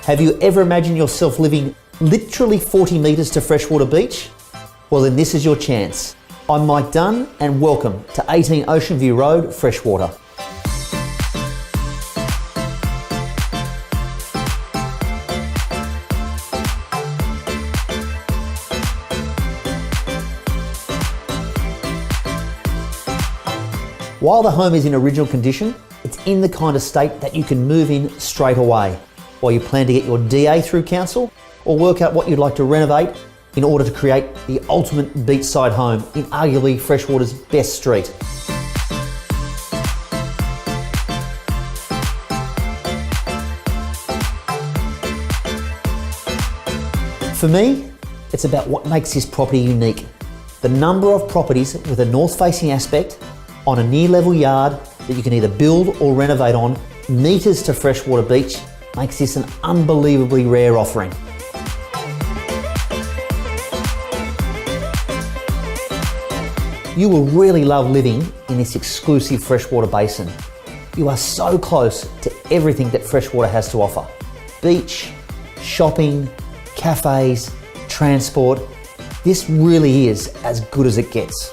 Have you ever imagined yourself living literally 40 metres to Freshwater Beach? Well, then this is your chance. I'm Mike Dunn and welcome to 18 Ocean View Road, Freshwater. While the home is in original condition, it's in the kind of state that you can move in straight away while you plan to get your DA through council or work out what you'd like to renovate in order to create the ultimate beachside home in arguably Freshwater's best street. For me, it's about what makes this property unique. The number of properties with a north-facing aspect on a near-level yard that you can either build or renovate on metres to Freshwater Beach makes this an unbelievably rare offering. You will really love living in this exclusive freshwater basin. You are so close to everything that Freshwater has to offer. Beach, shopping, cafes, transport. This really is as good as it gets.